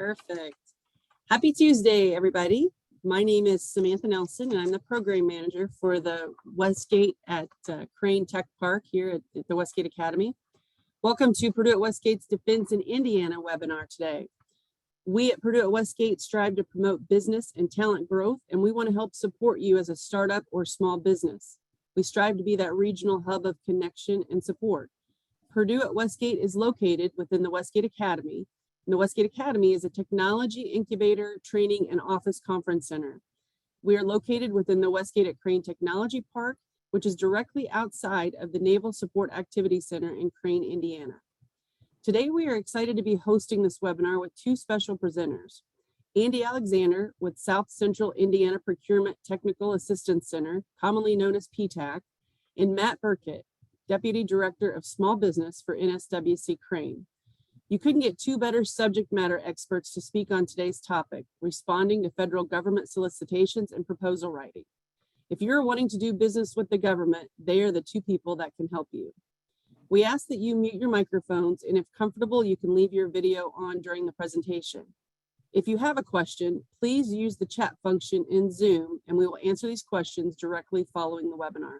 Perfect. Happy Tuesday, everybody. My name is Samantha Nelson, and I'm the program manager for the Westgate at Crane Tech Park here at the Westgate Academy. Welcome to Purdue at Westgate's Defense in Indiana webinar today. We at Purdue at Westgate strive to promote business and talent growth, and we want to help support you as a startup or small business. We strive to be that regional hub of connection and support. Purdue at Westgate is located within the Westgate Academy. And the Westgate Academy is a technology incubator, training, and office conference center. We are located within the Westgate at Crane Technology Park, which is directly outside of the Naval Support Activity Center in Crane, Indiana. Today, we are excited to be hosting this webinar with two special presenters. Andy Alexander with South Central Indiana Procurement Technical Assistance Center, commonly known as PTAC, and Matt Burkett, Deputy Director of Small Business for NSWC Crane. You couldn't get two better subject matter experts to speak on today's topic, responding to federal government solicitations and proposal writing. If you're wanting to do business with the government, they are the two people that can help you. We ask that you mute your microphones, and if comfortable, you can leave your video on during the presentation. If you have a question, please use the chat function in Zoom, and we will answer these questions directly following the webinar.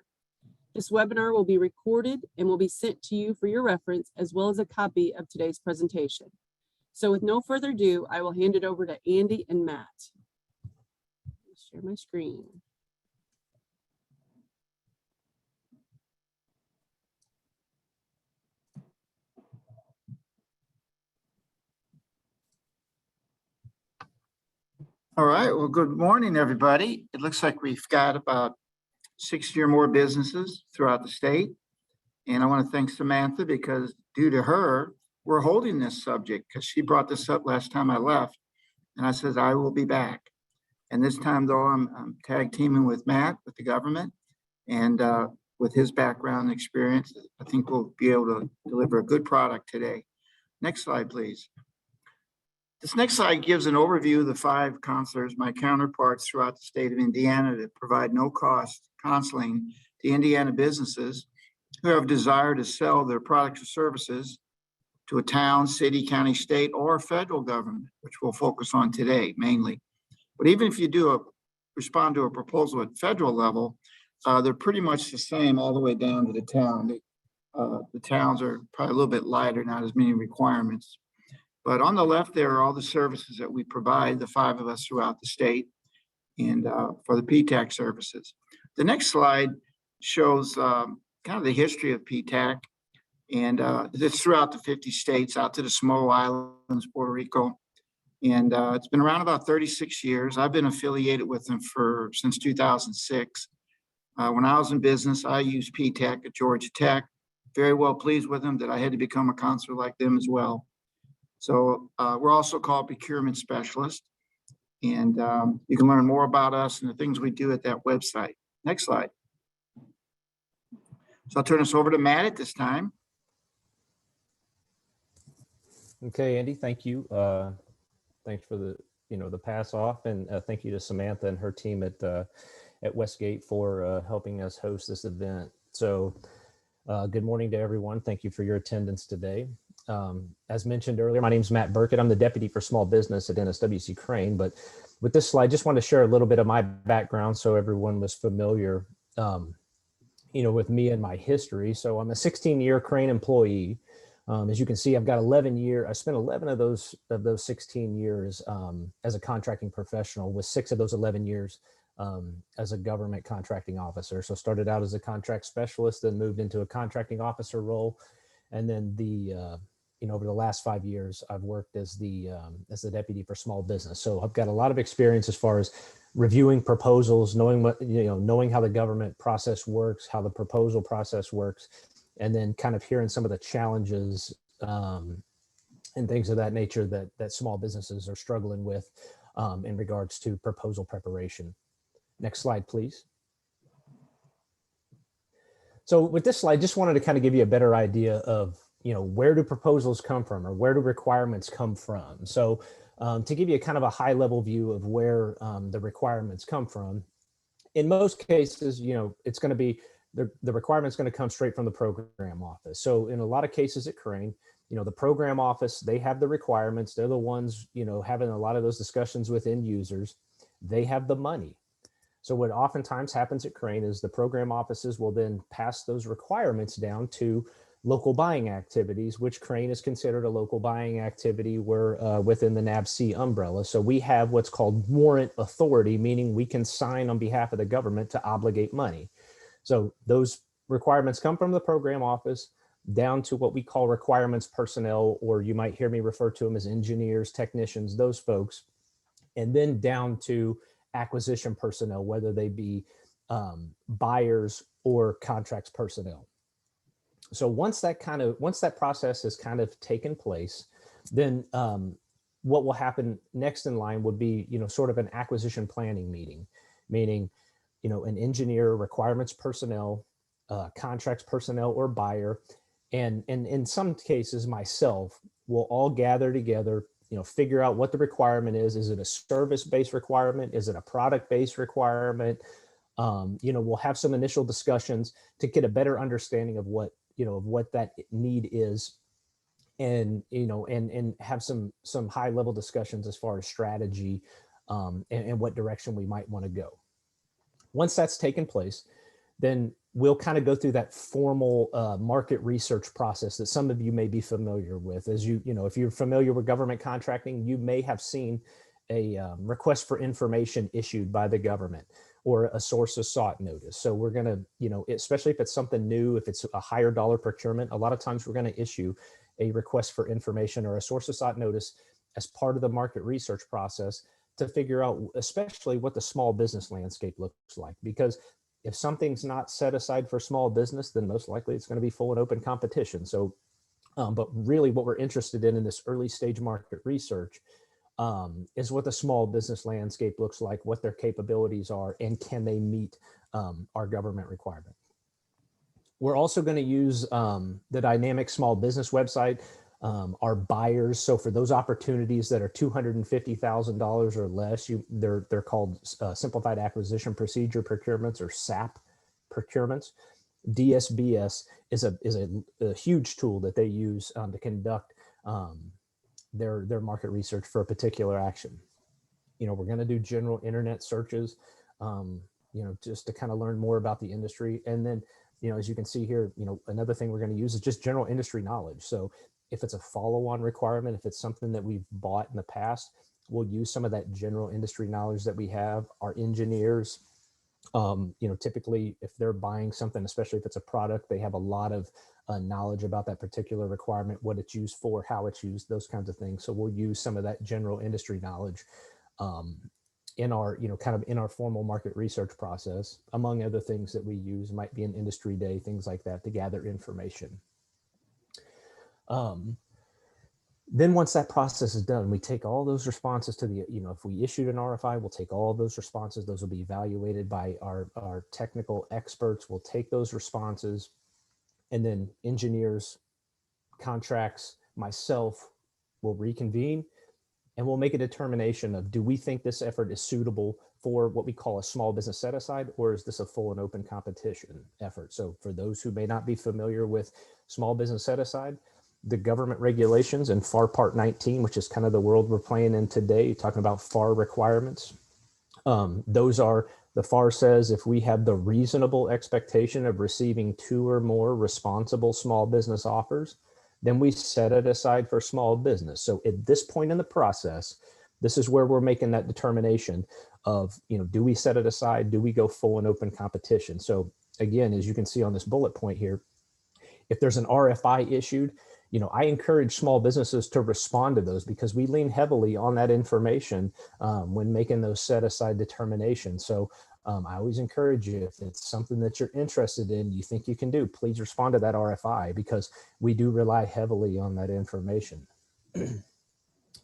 This webinar will be recorded and will be sent to you for your reference, as well as a copy of today's presentation. So with no further ado, I will hand it over to Andy and Matt. Share my screen. All right, well, good morning, everybody. It looks like we've got about 60 or more businesses throughout the state. And I want to thank Samantha because due to her, we're holding this subject because she brought this up last time I left. And I said, I will be back. And this time, though, I'm tag teaming with Matt, with the government, and with his background and experience, I think we'll be able to deliver a good product today. Next slide, please. This next slide gives an overview of the 5 counselors, my counterparts throughout the state of Indiana, that provide no-cost counseling to Indiana businesses who have a desire to sell their products or services to a town, city, county, state, or federal government, which we'll focus on today mainly. But even if you do respond to a proposal at federal level, they're pretty much the same all the way down to the town. The towns are probably a little bit lighter, not as many requirements. But on the left, there are all the services that we provide, the 5 of us throughout the state, and for the PTAC services. The next slide shows kind of the history of PTAC, and it's throughout the 50 states, out to the Samoa Islands, Puerto Rico, and it's been around about 36 years. I've been affiliated with them since 2006. When I was in business, I used PTAC at Georgia Tech. Very well pleased with them that I had to become a counselor like them as well. So we're also called Procurement Specialist, and you can learn more about us and the things we do at that website. Next slide. So I'll turn this over to Matt at this time. Okay, Andy, thank you. Thanks for the pass off, and thank you to Samantha and her team at Westgate for helping us host this event. So good morning to everyone. Thank you for your attendance today. As mentioned earlier, my name is Matt Burkett. I'm the Deputy for Small Business at NSWC Crane. But with this slide, just want to share a little bit of my background so everyone was familiar, with me and my history. So I'm a 16-year Crane employee. As you can see, I've got 11 years. I spent 11 of those 16 years as a contracting professional, with 6 of those 11 years as a government contracting officer. So started out as a contract specialist, then moved into a contracting officer role. And then over the last 5 years, I've worked as the deputy for small business. So I've got a lot of experience as far as reviewing proposals, knowing how the government process works, how the proposal process works, and then kind of hearing some of the challenges and things of that nature that small businesses are struggling with in regards to proposal preparation. Next slide, please. So with this slide, just wanted to kind of give you a better idea of, where do proposals come from, or where do requirements come from? So to give you a kind of a high level view of where the requirements come from, in most cases, it's going to be the requirement's going to come straight from the program office. So in a lot of cases at Crane, the program office, they have the requirements. They're the ones, having a lot of those discussions with end users. They have the money. So what oftentimes happens at Crane is the program offices will then pass those requirements down to local buying activities, which Crane is considered a local buying activity. We're within the NABC umbrella. So we have what's called warrant authority, meaning we can sign on behalf of the government to obligate money. So those requirements come from the program office down to what we call requirements personnel, or you might hear me refer to them as engineers, technicians, those folks, and then down to acquisition personnel, whether they be buyers or contracts personnel. So once that process has kind of taken place, then what will happen next in line would be, sort of an acquisition planning meeting, meaning, an engineer, requirements personnel, contracts personnel or buyer, and in some cases myself will all gather together, figure out what the requirement is. Is it a service-based requirement? Is it a product-based requirement? We'll have some initial discussions to get a better understanding of what that need is, and have some high level discussions as far as strategy, and what direction we might want to go. Once that's taken place, then we'll kind of go through that formal market research process that some of you may be familiar with. As if you're familiar with government contracting, you may have seen a request for information issued by the government or a source of sought notice. So we're going to, especially if it's something new, if it's a higher dollar procurement, a lot of times we're going to issue a request for information or a source of sought notice as part of the market research process to figure out especially what the small business landscape looks like. Because if something's not set aside for small business, then most likely it's going to be full and open competition. So, but really what we're interested in this early stage market research is what the small business landscape looks like, what their capabilities are, and can they meet our government requirement. We're also going to use the dynamic small business website, our buyers. So for those opportunities that are $250,000 or less, they're called simplified acquisition procedure procurements, or SAP procurements. DSBS is a huge tool that they use to conduct their market research for a particular action. We're going to do general internet searches, just to kind of learn more about the industry. And then, as you can see here, another thing we're going to use is just general industry knowledge. So if it's a follow-on requirement, if it's something that we've bought in the past, we'll use some of that general industry knowledge that we have. Our engineers, typically if they're buying something, especially if it's a product, they have a lot of knowledge about that particular requirement, what it's used for, how it's used, those kinds of things. So we'll use some of that general industry knowledge in our, kind of in our formal market research process. Among other things that we use might be an industry day, things like that, to gather information. Then once that process is done, we take all those responses to the, if we issued an RFI, we'll take all those responses. Those will be evaluated by our technical experts. We'll take those responses, and then engineers, contracts, myself will reconvene, and we'll make a determination of, do we think this effort is suitable for what we call a small business set aside, or is this a full and open competition effort? So for those who may not be familiar with small business set aside, the government regulations and FAR Part 19, which is kind of the world we're playing in today, talking about FAR requirements. Those are, the FAR says if we have the reasonable expectation of receiving 2 or more responsible small business offers, then we set it aside for small business. So at this point in the process, this is where we're making that determination of, do we set it aside? Do we go full and open competition? So again, as you can see on this bullet point here, if there's an RFI issued, I encourage small businesses to respond to those, because we lean heavily on that information when making those set aside determinations. So I always encourage you, if it's something that you're interested in, you think you can do, please respond to that RFI, because we do rely heavily on that information.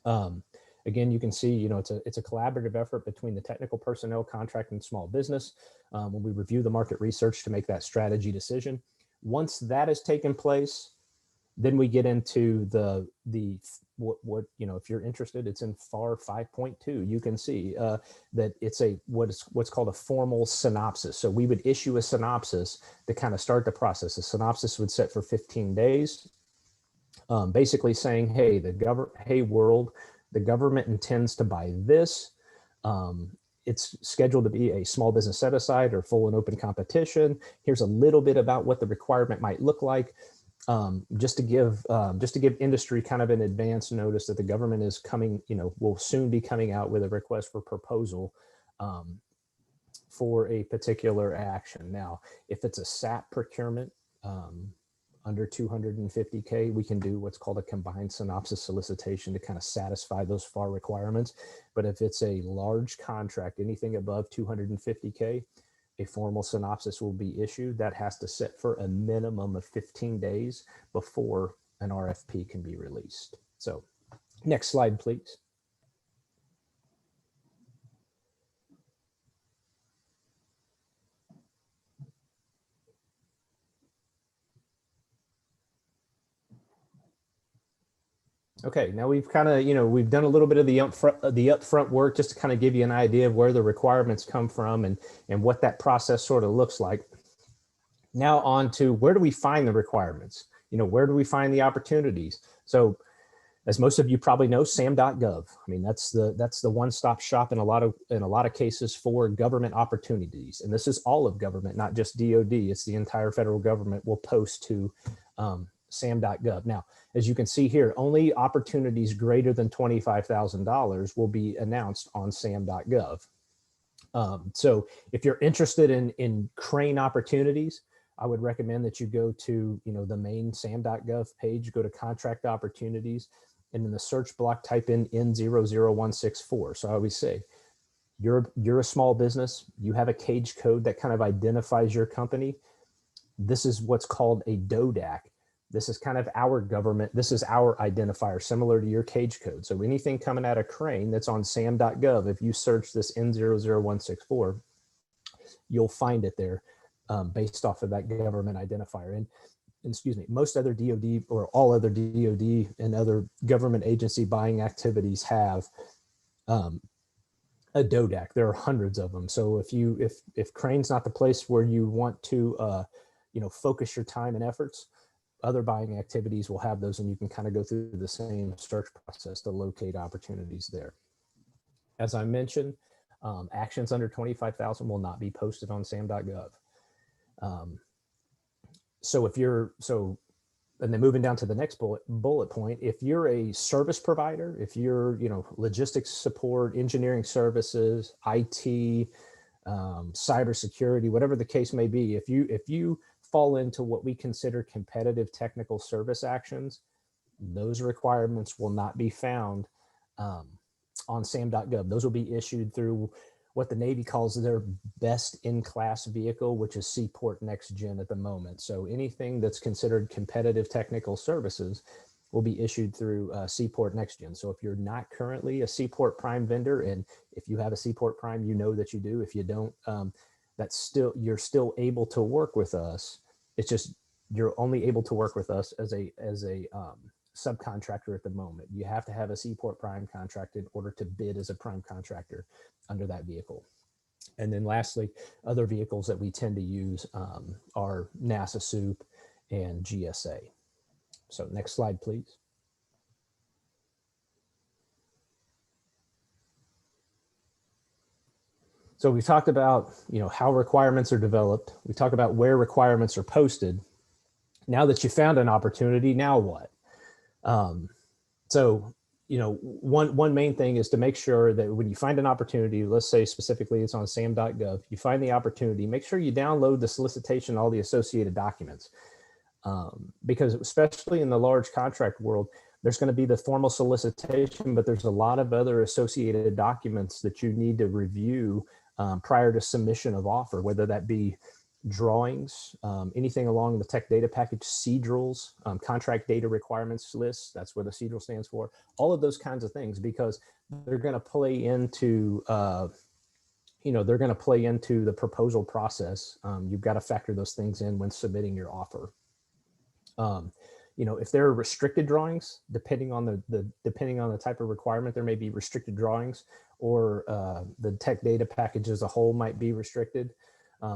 Again, you can see, it's a collaborative effort between the technical personnel, contract, and small business when we review the market research to make that strategy decision. Once that has taken place, then we get into what if you're interested, it's in FAR 5.2. You can see that it's what's called a formal synopsis. So we would issue a synopsis to kind of start the process. A synopsis would set for 15 days. basically saying, hey, hey world, the government intends to buy this. It's scheduled to be a small business set aside or full and open competition. Here's a little bit about what the requirement might look like. Just to give industry kind of an advance notice that the government is coming, will soon be coming out with a request for proposal for a particular action. Now, if it's a SAP procurement under 250K, we can do what's called a combined synopsis solicitation to kind of satisfy those FAR requirements. But if it's a large contract, anything above 250K, a formal synopsis will be issued. That has to sit for a minimum of 15 days before an RFP can be released. So next slide, please. Okay, now we've kind of, we've done a little bit of the upfront work just to kind of give you an idea of where the requirements come from and what that process sort of looks like. Now on to where do we find the requirements? Where do we find the opportunities? So as most of you probably know, sam.gov. I mean, that's the one-stop shop in a lot of cases for government opportunities. And this is all of government, not just DOD. It's the entire federal government will post to sam.gov. Now, as you can see here, only opportunities greater than $25,000 will be announced on sam.gov. So if you're interested in crane opportunities, I would recommend that you go to the main sam.gov page, go to contract opportunities, and in the search block type in N00164. So I always say, you're a small business, you have a cage code that kind of identifies your company. This is what's called a DODAC. This is kind of our government. This is our identifier, similar to your cage code. So anything coming out of Crane that's on sam.gov, if you search this N00164, you'll find it there based off of that government identifier. And excuse me, most other DOD or all other DOD and other government agency buying activities have a DODAC. There are hundreds of them. So if Crane's not the place where you want to focus your time and efforts, other buying activities will have those, and you can kind of go through the same search process to locate opportunities there. As I mentioned, actions under 25,000 will not be posted on sam.gov. And then moving down to the next bullet point, if you're a service provider, if you're, logistics support, engineering services, IT, cybersecurity, whatever the case may be, if you fall into what we consider competitive technical service actions, those requirements will not be found on sam.gov. Those will be issued through what the Navy calls their best in class vehicle, which is Seaport Next Gen at the moment. So anything that's considered competitive technical services will be issued through Seaport Next Gen. So if you're not currently a Seaport Prime vendor, and if you have a Seaport Prime, you know that you do. If you don't, you're still able to work with us. It's just you're only able to work with us as a subcontractor at the moment. You have to have a Seaport Prime contract in order to bid as a prime contractor under that vehicle. And then lastly, other vehicles that we tend to use are NASA SOUP and GSA. So next slide, please. So we talked about, how requirements are developed. We talked about where requirements are posted. Now that you found an opportunity, now what? One main thing is to make sure that when you find an opportunity, let's say specifically it's on sam.gov, you find the opportunity, make sure you download the solicitation, all the associated documents. Because especially in the large contract world, there's going to be the formal solicitation, but there's a lot of other associated documents that you need to review prior to submission of offer, whether that be drawings, anything along the tech data package, CDRLs, contract data requirements lists. That's what the CDRL stands for. All of those kinds of things, because they're going to play into, the proposal process. You've got to factor those things in when submitting your offer. If there are restricted drawings, depending on the type of requirement, there may be restricted drawings, or the tech data package as a whole might be restricted.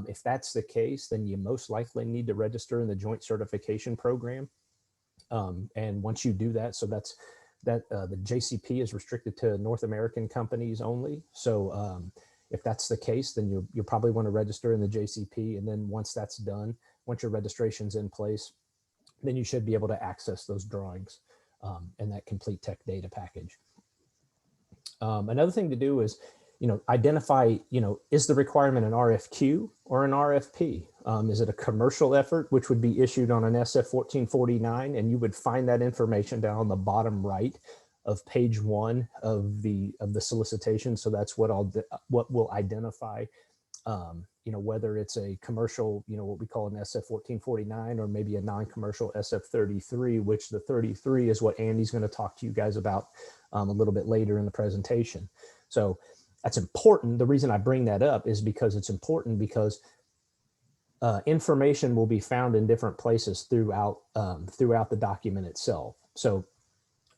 If that's the case, then you most likely need to register in the Joint Certification Program. And once you do that, so that's the JCP is restricted to North American companies only. So if that's the case, then you'll probably want to register in the JCP. And then once that's done, once your registration's in place, then you should be able to access those drawings and that complete tech data package. Another thing to do is, identify, is the requirement an RFQ or an RFP? Is it a commercial effort, which would be issued on an SF 1449? And you would find that information down on the bottom right of page 1 of the solicitation. So that's what will identify, whether it's a commercial, what we call an SF 1449, or maybe a non-commercial SF 33, which the 33 is what Andy's going to talk to you guys about a little bit later in the presentation. So that's important. The reason I bring that up is because it's important because information will be found in different places throughout the document itself. So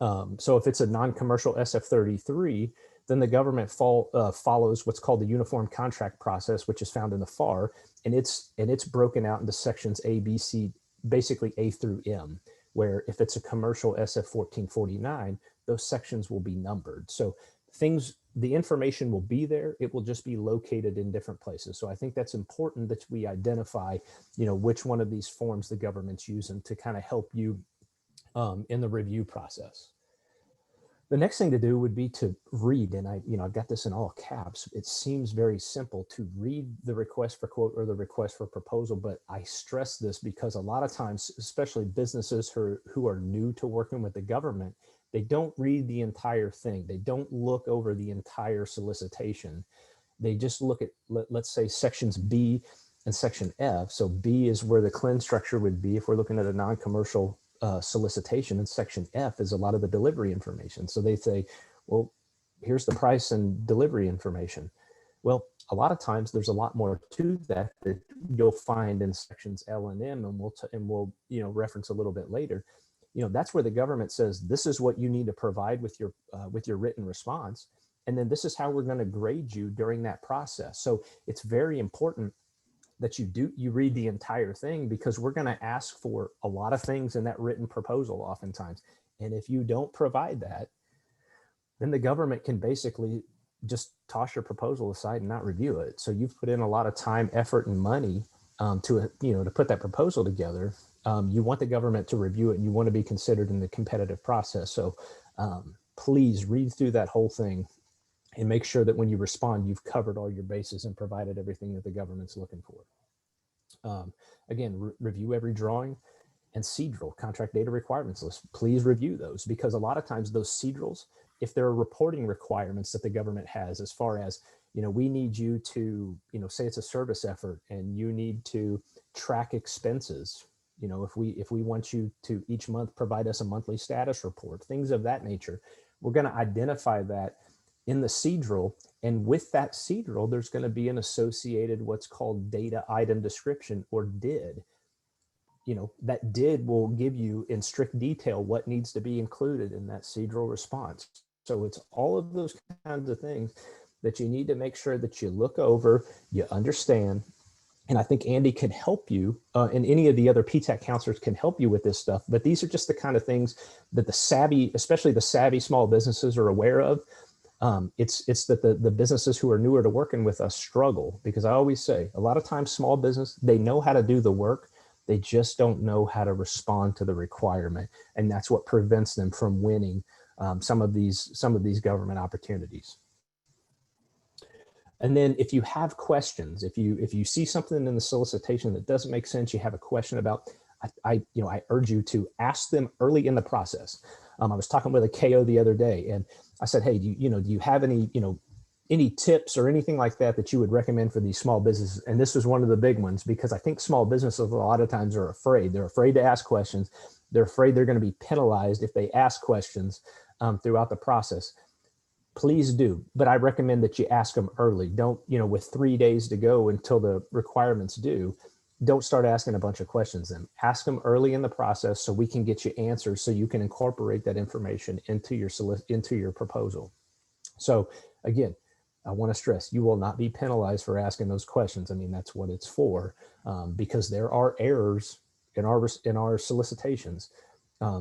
if it's a non-commercial SF33, then the government follows what's called the uniform contract process, which is found in the FAR, and it's broken out into sections A, B, C, basically A through M, where if it's a commercial SF 1449, those sections will be numbered. So the information will be there. It will just be located in different places. So I think that's important that we identify, which one of these forms the government's using to kind of help you in the review process. The next thing to do would be to read, and I've got this in all caps. It seems very simple to read the request for quote or the request for proposal, but I stress this because a lot of times, especially businesses who are new to working with the government, they don't read the entire thing. They don't look over the entire solicitation. They just look at, let's say, sections B and section F. So B is where the CLIN structure would be if we're looking at a non-commercial solicitation, and section F is a lot of the delivery information. So they say, well, here's the price and delivery information. Well, a lot of times there's a lot more to that you'll find in sections L and M, and we'll reference a little bit later. That's where the government says, this is what you need to provide with your written response. And then this is how we're going to grade you during that process. So it's very important that you read the entire thing, because we're going to ask for a lot of things in that written proposal oftentimes. And if you don't provide that, then the government can basically just toss your proposal aside and not review it. So you've put in a lot of time, effort, and money to put that proposal together. You want the government to review it, and you want to be considered in the competitive process. So please read through that whole thing and make sure that when you respond, you've covered all your bases and provided everything that the government's looking for. Again, review every drawing and CDRL, contract data requirements list. Please review those, because a lot of times those CDRLs, if there are reporting requirements that the government has, as far as, we need you to, say it's a service effort and you need to track expenses. If we want you to each month provide us a monthly status report, things of that nature, we're going to identify that in the CDRL, and with that CDRL, there's going to be an associated what's called data item description, or DID. That DID will give you in strict detail what needs to be included in that CDRL response. So it's all of those kinds of things that you need to make sure that you look over, you understand. And I think Andy can help you, and any of the other PTAC counselors can help you with this stuff. But these are just the kind of things that the savvy, especially the savvy small businesses, are aware of. It's that the businesses who are newer to working with us struggle, because I always say a lot of times small business, they know how to do the work. They just don't know how to respond to the requirement. And that's what prevents them from winning some of these government opportunities. And then if you have questions, if you see something in the solicitation that doesn't make sense, you have a question about, I urge you to ask them early in the process. I was talking with a KO the other day, and I said, hey, do you have any tips or anything like that you would recommend for these small businesses? And this was one of the big ones, because I think small businesses a lot of times are afraid. They're afraid to ask questions. They're afraid they're going to be penalized if they ask questions throughout the process. Please do, but I recommend that you ask them early. Don't, with 3 days to go until the requirements due, don't start asking a bunch of questions then. Ask them early in the process so we can get you answers, so you can incorporate that information into your proposal. So again, I want to stress, you will not be penalized for asking those questions. I mean, that's what it's for, because there are errors in our solicitations.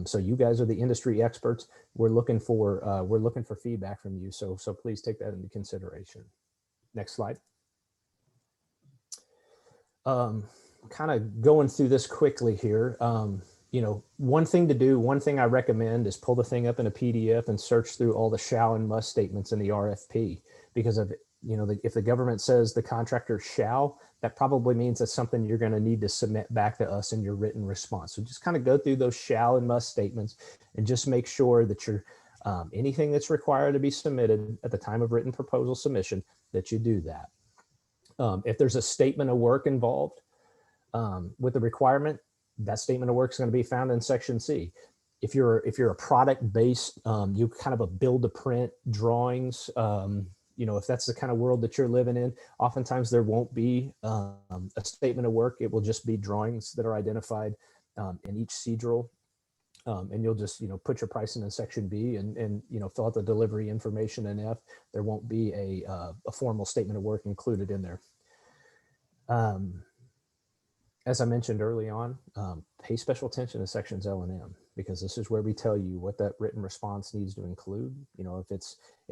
So you guys are the industry experts. We're looking for feedback from you. So please take that into consideration. Next slide. Kind of going through this quickly here. One thing I recommend is pull the thing up in a PDF and search through all the shall and must statements in the RFP, because if the government says the contractor shall, that probably means that's something you're going to need to submit back to us in your written response. So just kind of go through those shall and must statements and just make sure that you're anything that's required to be submitted at the time of written proposal submission, that you do that. If there's a statement of work involved with the requirement, that statement of work is going to be found in section C. If you're a product based, you kind of a build to print drawings. If that's the kind of world that you're living in, oftentimes there won't be a statement of work. It will just be drawings that are identified in each cedral. And you'll just, put your pricing in section B and fill out the delivery information in F. There won't be a formal statement of work included in there. As I mentioned early on, pay special attention to sections L and M, because this is where we tell you what that written response needs to include. If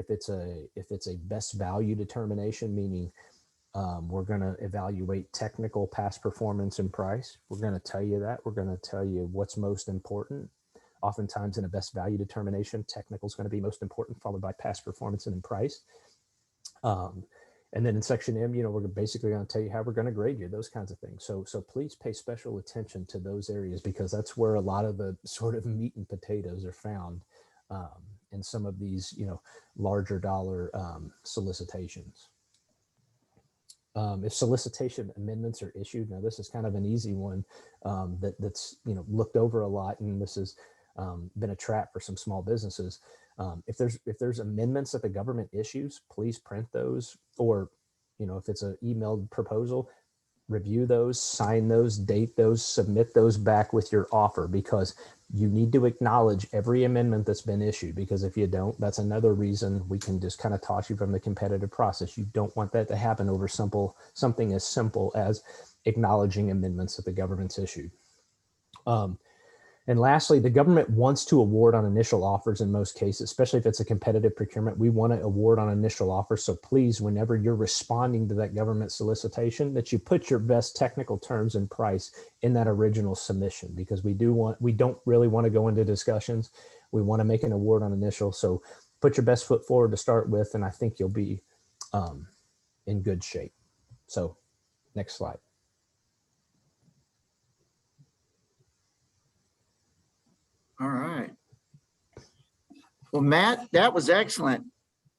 it's a best value determination, meaning we're going to evaluate technical, past performance, and price. We're going to tell you that. We're going to tell you what's most important. Oftentimes in a best value determination, technical is going to be most important, followed by past performance and then price. And then in section M, we're basically going to tell you how we're going to grade you, those kinds of things. So please pay special attention to those areas, because that's where a lot of the sort of meat and potatoes are found in some of these, larger dollar solicitations. If solicitation amendments are issued, now this is kind of an easy one that's looked over a lot, and this has been a trap for some small businesses. If there's amendments that the government issues, please print those, or if it's an emailed proposal, review those, sign those, date those, submit those back with your offer, because you need to acknowledge every amendment that's been issued, because if you don't, that's another reason we can just kind of toss you from the competitive process. You don't want that to happen over something as simple as acknowledging amendments that the government's issued. And lastly, the government wants to award on initial offers in most cases, especially if it's a competitive procurement. We want to award on initial offers. So please, whenever you're responding to that government solicitation, that you put your best technical terms and price in that original submission, because we don't really want to go into discussions. We want to make an award on initial. So put your best foot forward to start with, and I think you'll be in good shape. So next slide. All right. Well, Matt, that was excellent.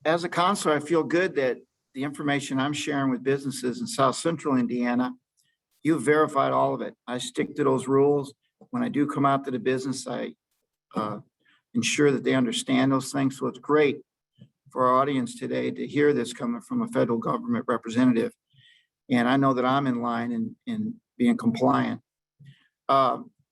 As a counselor, I feel good that the information I'm sharing with businesses in South Central Indiana, you've verified all of it. I stick to those rules. When I do come out to the business, I ensure that they understand those things. So it's great for our audience today to hear this coming from a federal government representative. And I know that I'm in line in being compliant.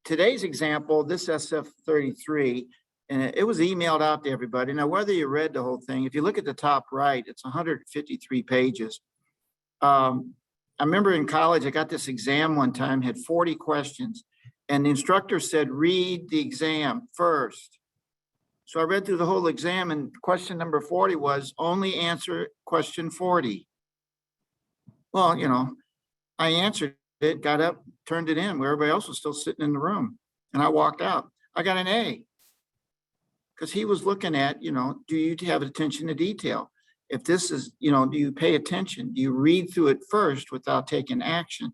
Today's example, this SF33, and it was emailed out to everybody. Now, whether you read the whole thing, if you look at the top right, it's 153 pages. I remember in college, I got this exam one time, had 40 questions, and the instructor said, read the exam first. So I read through the whole exam, and question number 40 was only answer question 40. Well, I answered it, got up, turned it in where everybody else was still sitting in the room. And I walked out. I got an A. Because he was looking at, do you have attention to detail? If this is, do you pay attention? Do you read through it first without taking action?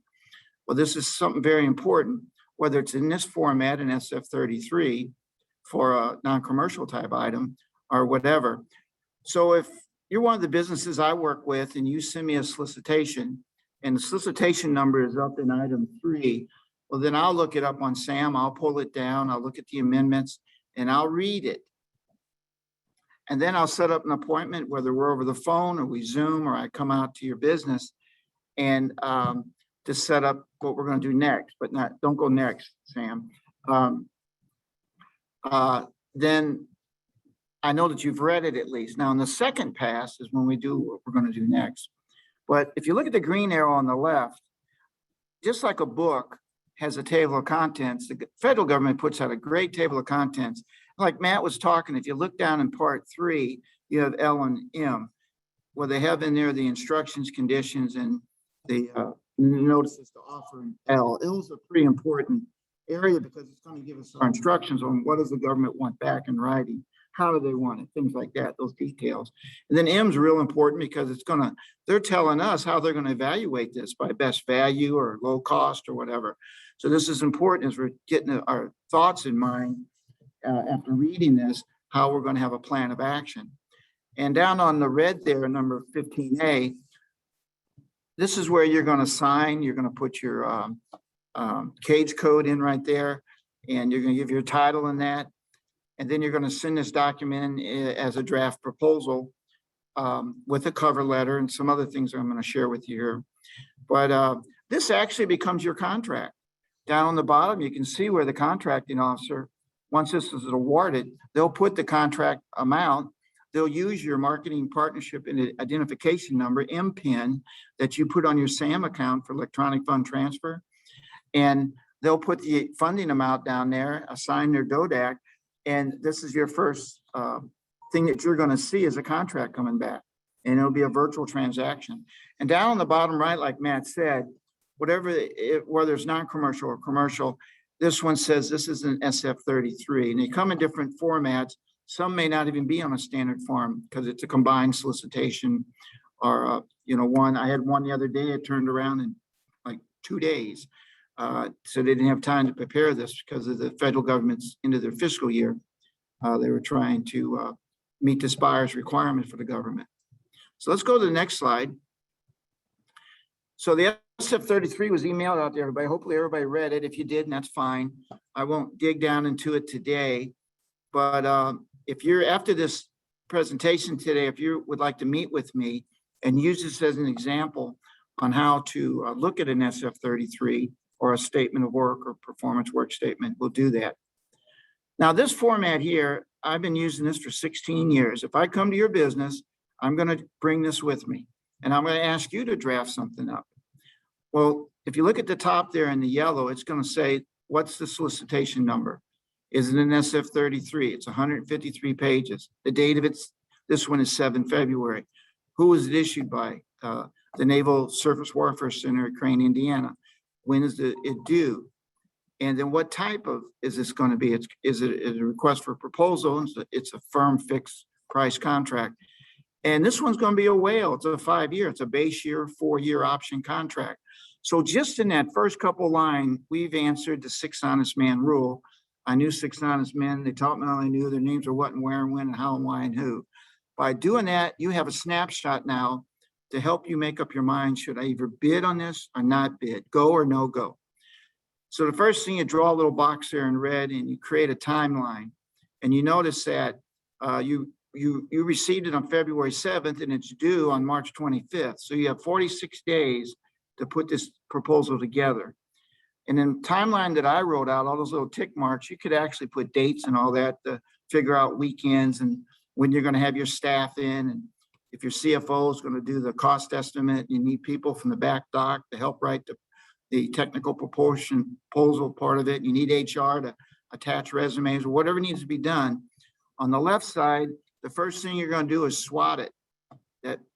Well, this is something very important, whether it's in this format in SF33 for a non-commercial type item or whatever. So if you're one of the businesses I work with and you send me a solicitation, and the solicitation number is up in item 3, well, then I'll look it up on SAM. I'll pull it down. I'll look at the amendments and I'll read it. And then I'll set up an appointment, whether we're over the phone or we Zoom or I come out to your business and to set up what we're going to do next, but don't go next, Sam. Then I know that you've read it at least. Now, in the second pass is when we do what we're going to do next. But if you look at the green arrow on the left, just like a book, has a table of contents. The federal government puts out a great table of contents. Like Matt was talking, if you look down in part 3, you have L and M, where they have in there the instructions, conditions, and the notices to offer in L. L is a pretty important area because it's going to give us our instructions on what does the government want back in writing, how do they want it, things like that, those details. And then M is real important because they're telling us how they're going to evaluate this by best value or low cost or whatever. So this is important as we're getting our thoughts in mind after reading this, how we're going to have a plan of action. And down on the red there, number 15A, this is where you're going to sign. You're going to put your cage code in right there, and you're going to give your title in that. And then you're going to send this document in as a draft proposal with a cover letter and some other things I'm going to share with you here. But this actually becomes your contract. Down on the bottom, you can see where the contracting officer, once this is awarded, they'll put the contract amount. They'll use your marketing partnership and identification number, MPIN, that you put on your SAM account for electronic fund transfer. And they'll put the funding amount down there, assign their DODAC, and this is your first thing that you're going to see as a contract coming back. And it'll be a virtual transaction. And down on the bottom right, like Matt said, whether it's non-commercial or commercial, this one says this is an SF33, and they come in different formats. Some may not even be on a standard form because it's a combined solicitation or, one. I had one the other day, it turned around in like 2 days. So they didn't have time to prepare this because of the federal government's into their fiscal year. They were trying to meet this buyer's requirement for the government. So let's go to the next slide. So the SF33 was emailed out to everybody. Hopefully everybody read it. If you didn't, that's fine. I won't dig down into it today. But if you're after this presentation today, if you would like to meet with me and use this as an example on how to look at an SF33 or a statement of work or performance work statement, we'll do that. Now this format here, I've been using this for 16 years. If I come to your business, I'm going to bring this with me and I'm going to ask you to draft something up. Well, if you look at the top there in the yellow, it's going to say, what's the solicitation number? Is it an SF33? It's 153 pages. The date of this one is 7 February. Who was it issued by? The Naval Surface Warfare Center at Crane, Indiana. When is it due? And then what type of is this going to be? Is it a request for proposal? It's a firm fixed price contract. And this one's going to be a whale. It's a 5-year. It's a base year, 4-year option contract. So just in that first couple lines, we've answered the 6 honest man rule. I knew 6 honest men. They taught me all I knew. Their names are what and where and when and how and why and who. By doing that, you have a snapshot now to help you make up your mind. Should I either bid on this or not bid? Go or no go? So the first thing, you draw a little box there in red and you create a timeline. And you notice that you received it on February 7th and it's due on March 25th. So you have 46 days to put this proposal together. And then timeline that I wrote out, all those little tick marks, you could actually put dates and all that to figure out weekends and when you're going to have your staff in. And if your CFO is going to do the cost estimate, you need people from the back dock to help write the technical proposal part of it. You need HR to attach resumes or whatever needs to be done. On the left side, the first thing you're going to do is SWOT it.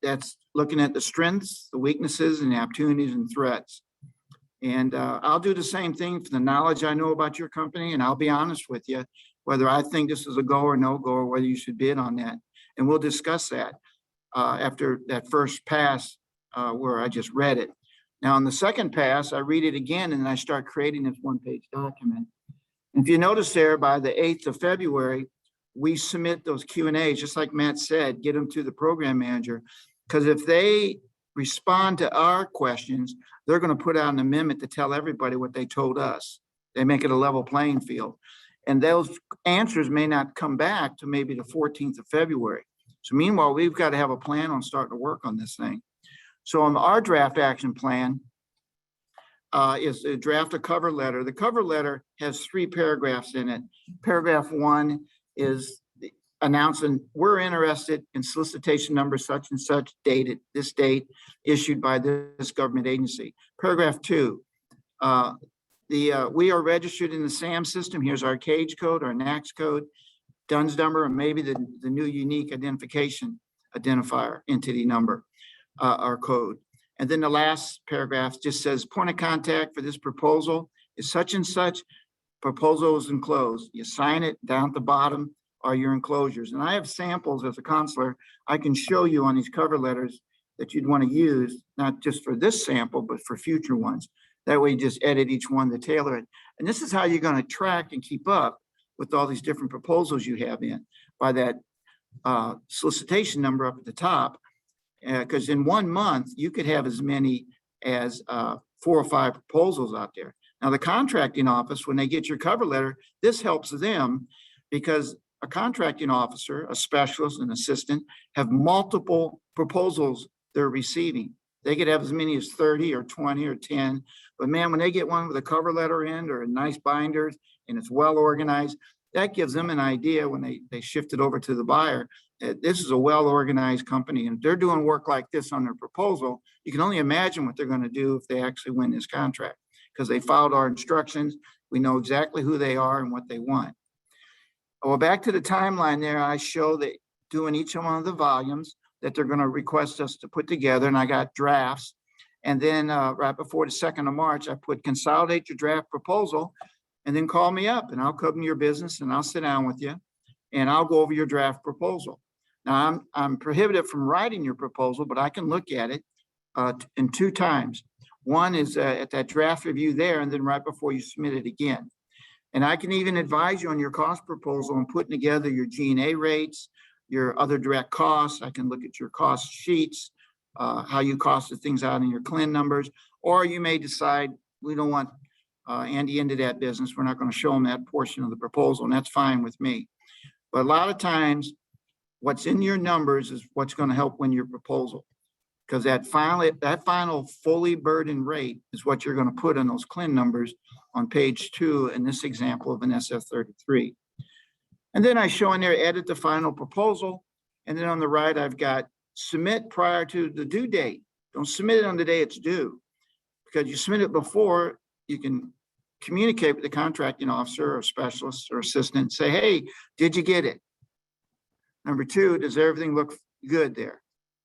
That's looking at the strengths, the weaknesses, and the opportunities and threats. And I'll do the same thing for the knowledge I know about your company, and I'll be honest with you, whether I think this is a go or no go, or whether you should bid on that. And we'll discuss that after that first pass where I just read it. Now, on the second pass, I read it again, and then I start creating this one-page document. And if you notice there, by the 8th of February, we submit those Q&As, just like Matt said, get them to the program manager, because if they respond to our questions, they're going to put out an amendment to tell everybody what they told us. They make it a level playing field. And those answers may not come back to maybe the 14th of February. So meanwhile, we've got to have a plan on starting to work on this thing. So on our draft action plan is to draft a cover letter. The cover letter has 3 paragraphs in it. Paragraph 1 is announcing we're interested in solicitation number such and such, dated this date, issued by this government agency. Paragraph 2, We are registered in the SAM system. Here's our cage code, our NACS code, DUNS number, and maybe the new unique identification identifier entity number, our code. And then the last paragraph just says point of contact for this proposal is such and such. Proposal is enclosed. You sign it. Down at the bottom are your enclosures. And I have samples as a counselor I can show you on these cover letters that you'd want to use, not just for this sample, but for future ones. That way you just edit each one to tailor it. And this is how you're going to track and keep up with all these different proposals you have in by that solicitation number up at the top. Because in 1 month, you could have as many as 4 or 5 proposals out there. Now, the contracting office, when they get your cover letter, this helps them because a contracting officer, a specialist, an assistant have multiple proposals they're receiving. They could have as many as 30 or 20 or 10. But man, when they get one with a cover letter in or a nice binders and it's well organized, that gives them an idea when they shift it over to the buyer. This is a well-organized company, and if they're doing work like this on their proposal, you can only imagine what they're going to do if they actually win this contract because they followed our instructions. We know exactly who they are and what they want. Well, back to the timeline there, I show that doing each one of the volumes that they're going to request us to put together, and I got drafts. And then right before the 2nd of March, I put consolidate your draft proposal and then call me up and I'll come to your business and I'll sit down with you and I'll go over your draft proposal. Now, I'm prohibited from writing your proposal, but I can look at it in 2 times. One is at that draft review there, and then right before you submit it again. And I can even advise you on your cost proposal and putting together your G&A rates, your other direct costs. I can look at your cost sheets, how you costed things out in your CLIN numbers, or you may decide we don't want Andy into that business. We're not going to show him that portion of the proposal, and that's fine with me. But a lot of times, what's in your numbers is what's going to help win your proposal, because that final fully burdened rate is what you're going to put in those CLIN numbers on page 2 in this example of an SF33. And then I show in there, edit the final proposal. And then on the right, I've got submit prior to the due date. Don't submit it on the day it's due, because you submit it before, you can communicate with the contracting officer or specialist or assistant, say, hey, did you get it? Number 2, does everything look good there?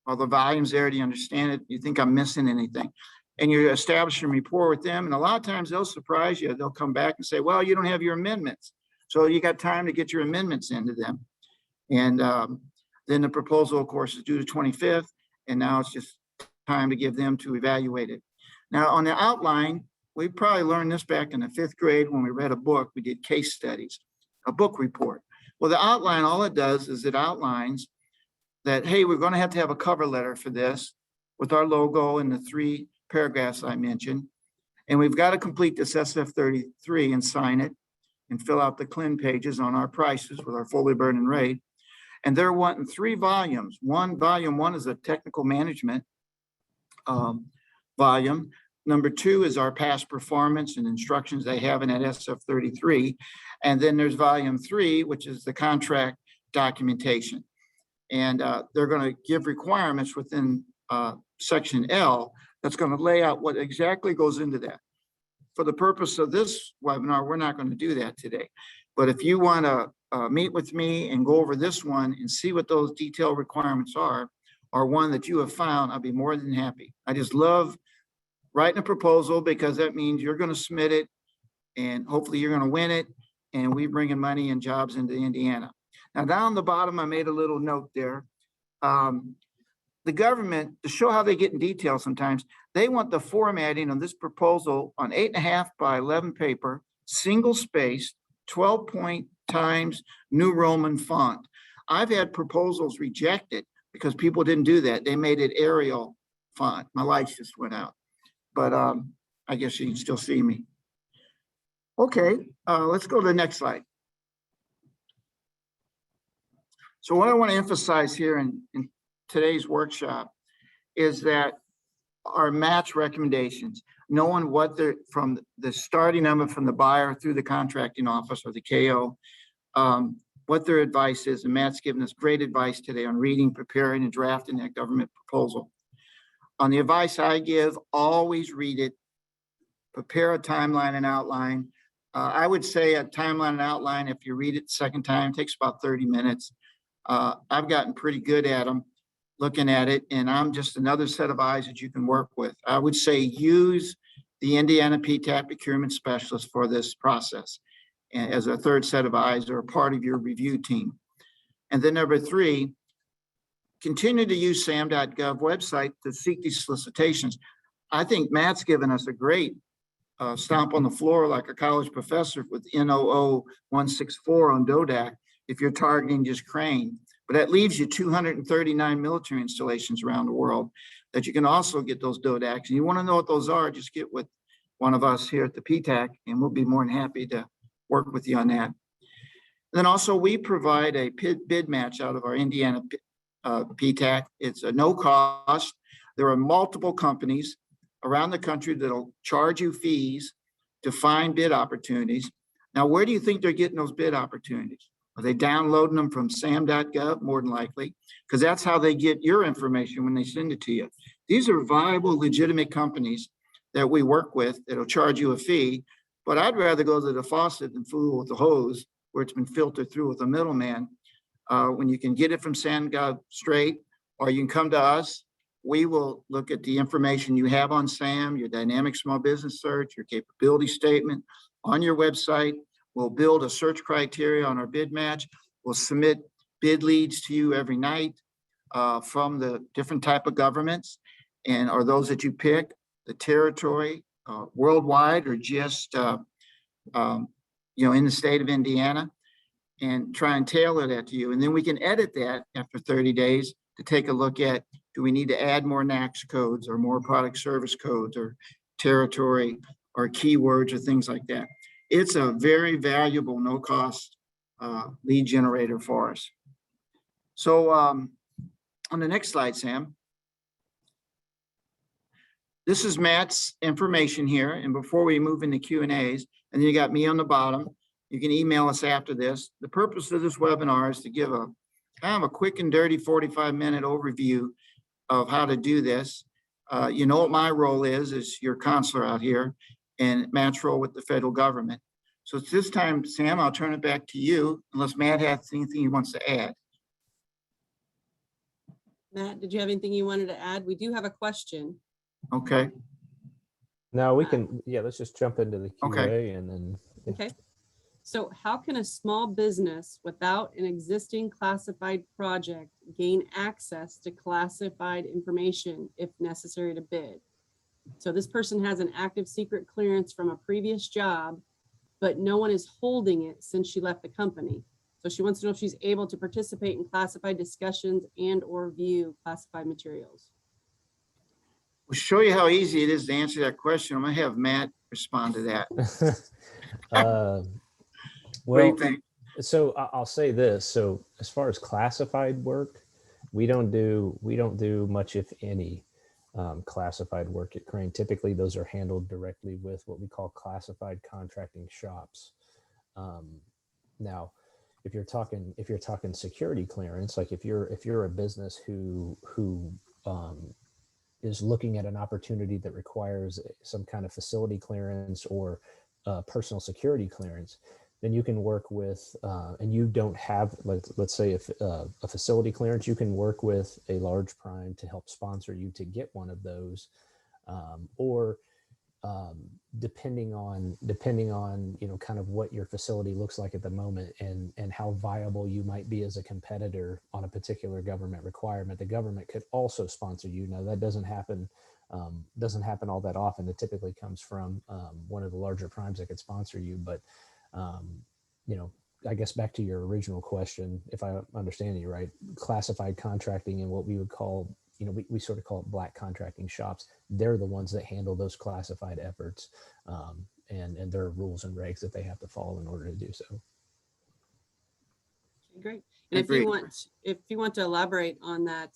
Are the volumes there? Do you understand it? Do you think I'm missing anything? And you're establishing rapport with them. And a lot of times they'll surprise you. They'll come back and say, well, you don't have your amendments. So you got time to get your amendments into them. And then the proposal, of course, is due to 25th. And now it's just time to give them to evaluate it. Now on the outline, we probably learned this back in the 5th grade when we read a book. We did case studies, a book report. Well, the outline, all it does is it outlines that, hey, we're going to have a cover letter for this with our logo and the 3 paragraphs I mentioned. And we've got to complete this SF33 and sign it and fill out the CLIN pages on our prices with our fully burdened rate. And they're wanting 3 volumes. Volume 1 is a technical management volume. Number 2 is our past performance and instructions they have in that SF33. And then there's volume 3, which is the contract documentation. And they're going to give requirements within section L that's going to lay out what exactly goes into that. For the purpose of this webinar, we're not going to do that today. But if you want to meet with me and go over this one and see what those detailed requirements are, or one that you have found, I'll be more than happy. I just love writing a proposal because that means you're going to submit it and hopefully you're going to win it. And we bringing money and jobs into Indiana. Now down the bottom, I made a little note there. The government, to show how they get in detail sometimes, they want the formatting on this proposal on 8.5 by 11 paper, single spaced, 12 point times New Roman font. I've had proposals rejected because people didn't do that. They made it Arial font. My lights just went out, but I guess you can still see me. Okay, let's go to the next slide. So what I want to emphasize here in today's workshop is that our match recommendations, knowing what they're from the starting number from the buyer through the contracting office or the KO, what their advice is. And Matt's given us great advice today on reading, preparing, and drafting that government proposal. On the advice I give, always read it prepare a timeline and outline. I would say a timeline and outline, if you read it the second time, takes about 30 minutes. I've gotten pretty good at them, looking at it, and I'm just another set of eyes that you can work with. I would say use the Indiana PTAC Procurement Specialist for this process and as a third set of eyes or a part of your review team. And then number 3, continue to use sam.gov website to seek these solicitations. I think Matt's given us a great stomp on the floor like a college professor with NOO 164 on DODAC if you're targeting just Crane. But that leaves you 239 military installations around the world that you can also get those DODACs. And you want to know what those are, just get with one of us here at the PTAC, and we'll be more than happy to work with you on that. And then also we provide a bid match out of our Indiana PTAC. It's a no cost. There are multiple companies around the country that'll charge you fees to find bid opportunities. Now, where do you think they're getting those bid opportunities? Are they downloading them from sam.gov? More than likely, because that's how they get your information when they send it to you. These are viable, legitimate companies that we work with that'll charge you a fee, but I'd rather go to the faucet than fool with the hose where it's been filtered through with a middleman. When you can get it from sam.gov straight, or you can come to us, we will look at the information you have on SAM, your dynamic small business search, your capability statement on your website. We'll build a search criteria on our bid match. We'll submit bid leads to you every night from the different type of governments, and are those that you pick, the territory, worldwide, or just in the state of Indiana, and try and tailor that to you. And then we can edit that after 30 days to take a look at, do we need to add more NACS codes or more product service codes or territory or keywords or things like that. It's a very valuable, no cost lead generator for us. So on the next slide, Sam. This is Matt's information here. And before we move into Q&As, and then you got me on the bottom, you can email us after this. The purpose of this webinar is to give a kind of a quick and dirty 45-minute overview of how to do this. You know what my role is your counselor out here, and Matt's role with the federal government. So it's this time, Sam, I'll turn it back to you, unless Matt has anything he wants to add. Matt, did you have anything you wanted to add? We do have a question. Okay. No, we can, let's just jump into the QA Okay. and then. Okay. So how can a small business without an existing classified project gain access to classified information if necessary to bid? So this person has an active secret clearance from a previous job, but no one is holding it since she left the company. So she wants to know if she's able to participate in classified discussions and or view classified materials. We'll show you how easy it is to answer that question. I'm gonna have Matt respond to that. What do you think? So I'll say this. So as far as classified work, we don't do much, if any, classified work at Crane. Typically, those are handled directly with what we call classified contracting shops. Now, if you're talking security clearance, like if you're a business who is looking at an opportunity that requires some kind of facility clearance or personal security clearance, then you can work with, and you don't have, let's say if a facility clearance, you can work with a large prime to help sponsor you to get one of those, or depending on kind of what your facility looks like at the moment and how viable you might be as a competitor on a particular government requirement, the government could also sponsor you. Now that doesn't happen all that often. It typically comes from one of the larger primes that could sponsor you, but I guess back to your original question, if I understand you right, classified contracting and what we would call, we sort of call it black contracting shops. They're the ones that handle those classified efforts, and there are rules and regs that they have to follow in order to do so. Okay, great. And if you want to elaborate on that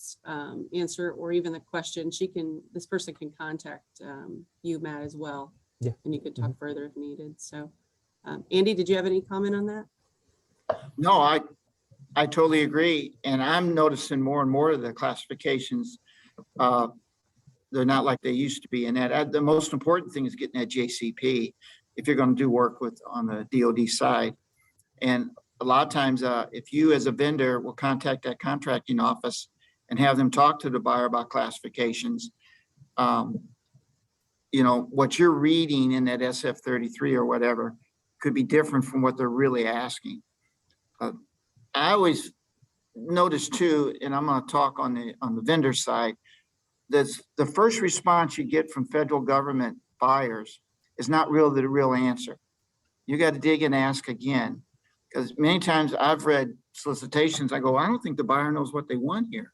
answer or even the question, this person can contact you, Matt, as well. Yeah. And you could talk further if needed. So Andy, did you have any comment on that? No, I totally agree. And I'm noticing more and more of the classifications they're not like they used to be. And that the most important thing is getting that JCP if you're going to do work with on the DoD side. And a lot of times, if you as a vendor will contact that contracting office and have them talk to the buyer about classifications, you know, what you're reading in that SF-33 or whatever could be different from what they're really asking. I always notice too, and I'm going to talk on the vendor side, that's the first response you get from federal government buyers is not really the real answer. You got to dig and ask again, because many times I've read solicitations, I go, I don't think the buyer knows what they want here.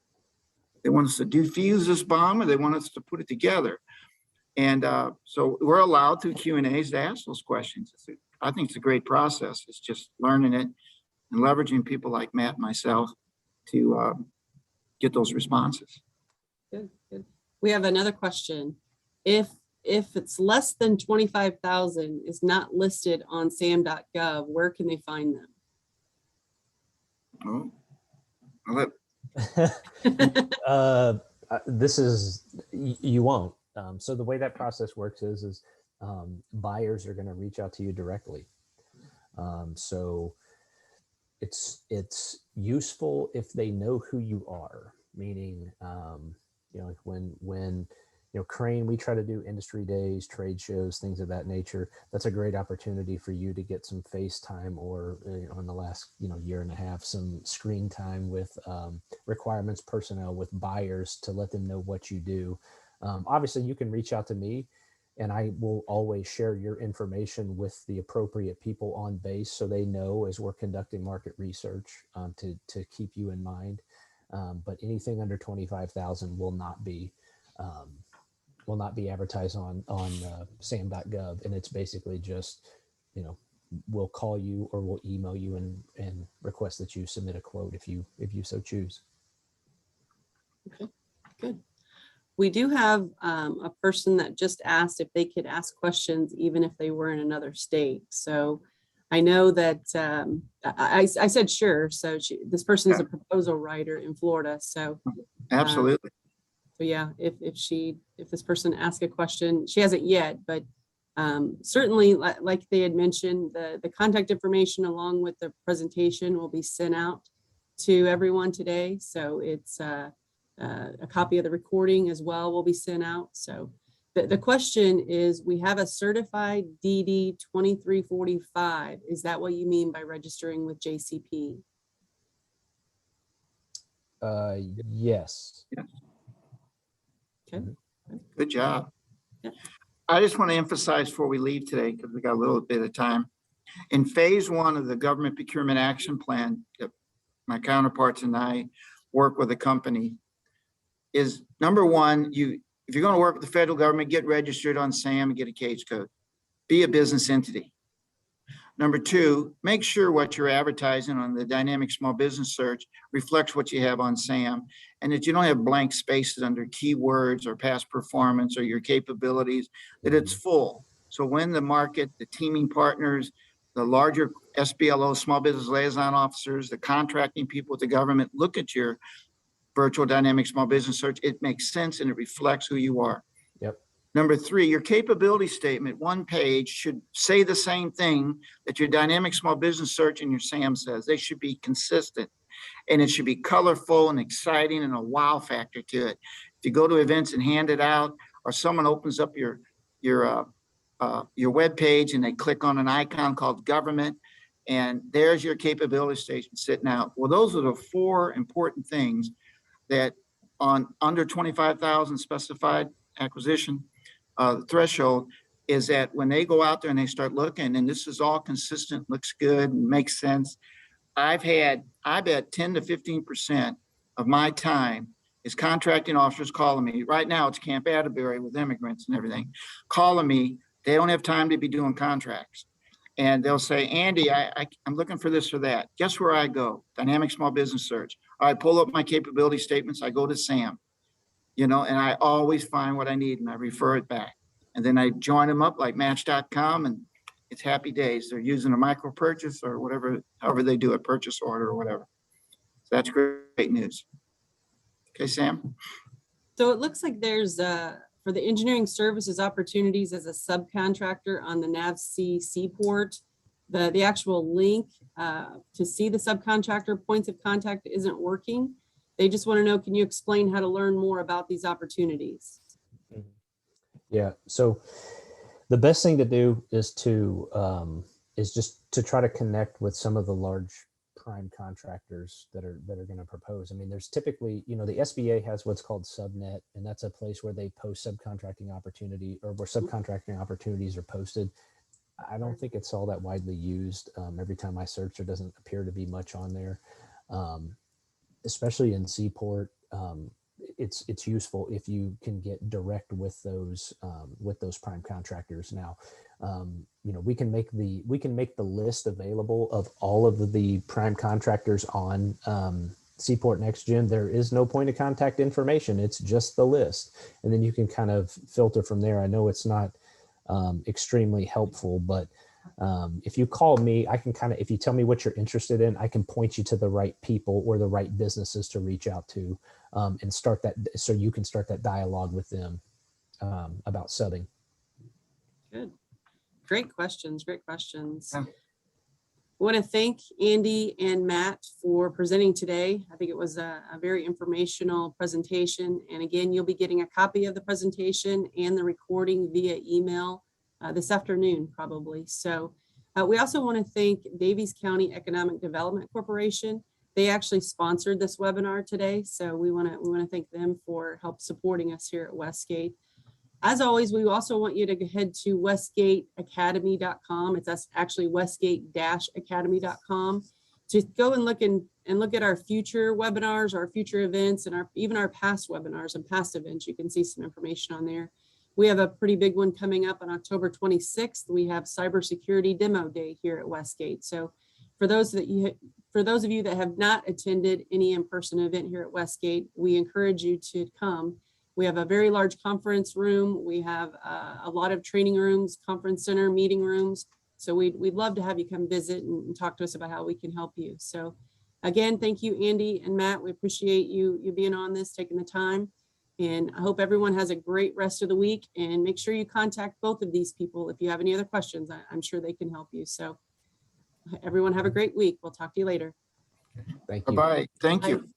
They want us to defuse this bomb, or they want us to put it together. And so we're allowed through Q&As to ask those questions. I think it's a great process. It's just learning it and leveraging people like Matt and myself to get those responses. Good, good. We have another question. If it's less than 25,000 is not listed on sam.gov, where can they find them? Oh, I'll let This is, you won't. So the way that process works is buyers are going to reach out to you directly. So it's useful if they know who you are, meaning, you know, like when you know, Crane, we try to do industry days, trade shows, things of that nature. That's a great opportunity for you to get some face time, or you know, in the last, you know, year and a half, some screen time with requirements personnel, with buyers, to let them know what you do. Obviously, you can reach out to me, and I will always share your information with the appropriate people on base, so they know as we're conducting market research to keep you in mind. But anything under 25,000 will not be advertised on sam.gov, and it's basically just, you know, we'll call you or we'll email you and request that you submit a quote if you so choose. Okay, good. We do have a person that just asked if they could ask questions even if they were in another state. So I know that I said sure. So this person is a proposal writer in Florida. So absolutely. So yeah, if this person asks a question, she hasn't yet, but certainly, like they had mentioned, the contact information along with the presentation will be sent out to everyone today. So it's a copy of the recording as well will be sent out. So the question is, we have a certified DD 2345. Is that what you mean by registering with JCP? Yes. Okay. Good job. Yeah. I just want to emphasize before we leave today, because we got a little bit of time. In phase 1 of the government procurement action plan, my counterparts and I work with a company, is number one, if you're going to work with the federal government, get registered on SAM and get a case code. Be a business entity. Number two, make sure what you're advertising on the dynamic small business search reflects what you have on SAM, and that you don't have blank spaces under keywords or past performance or your capabilities, that it's full. So when the market, the teaming partners, the larger SBLO, small business liaison officers, the contracting people with the government look at your virtual dynamic small business search, it makes sense and it reflects who you are. Yep. Number three, your capability statement, one page, should say the same thing that your dynamic small business search and your SAM says. They should be consistent, and it should be colorful and exciting and a wow factor to it. If you go to events and hand it out, or someone opens up your web page and they click on an icon called government, and there's your capability station sitting out. Well, those are the four important things that on under 25,000 specified acquisition threshold, is that when they go out there and they start looking, and this is all consistent, looks good and makes sense. I bet 10 to 15% of my time is contracting officers calling me. Right now it's Camp Atterbury with immigrants and everything, calling me. They don't have time to be doing contracts. And they'll say, Andy, I'm looking for this or that. Guess where I go? Dynamic Small Business Search. I pull up my capability statements. I go to SAM, and I always find what I need and I refer it back. And then I join them up like Match.com, and it's happy days. They're using a micro purchase or whatever, however they do a purchase order or whatever. So that's great news. Okay, Sam? So it looks like there's for the engineering services opportunities as a subcontractor on the NAVC Seaport. The actual link to see the subcontractor points of contact isn't working. They just want to know, can you explain how to learn more about these opportunities? Yeah. So the best thing to do is just to try to connect with some of the large prime contractors that are going to propose. I mean, there's typically, the SBA has what's called subnet, and that's a place where they post subcontracting opportunity, or where subcontracting opportunities are posted. I don't think it's all that widely used. Every time I search, there doesn't appear to be much on there, especially in Seaport. It's useful if you can get direct with those prime contractors. Now, we can make the list available of all of the prime contractors on Seaport NextGen. There is no point of contact information. It's just the list, and then you can kind of filter from there. I know it's not extremely helpful, but if you call me, I can if you tell me what you're interested in, I can point you to the right people or the right businesses to reach out to, and start that, so you can start that dialogue with them about subbing. Good. Great questions. Great questions. Yeah. I want to thank Andy and Matt for presenting today. I think it was a very informational presentation. And again, you'll be getting a copy of the presentation and the recording via email this afternoon, probably. So we also want to thank Davies County Economic Development Corporation. They actually sponsored this webinar today. So we want to thank them for help supporting us here at Westgate. As always, we also want you to head to westgateacademy.com. It's actually westgate-academy.com to go and look at our future webinars, our future events, and even our past webinars and past events. You can see some information on there. We have a pretty big one coming up on October 26th. We have Cybersecurity Demo Day here at Westgate. So for those of you that have not attended any in-person event here at Westgate, we encourage you to come. We have a very large conference room. We have a lot of training rooms, conference center, meeting rooms. So we'd love to have you come visit and talk to us about how we can help you. So again, thank you, Andy and Matt. We appreciate you being on this, taking the time. And I hope everyone has a great rest of the week, and make sure you contact both of these people if you have any other questions. I'm sure they can help you. So everyone have a great week. We'll talk to you later. Thank you. Bye-bye. Thank Bye. you.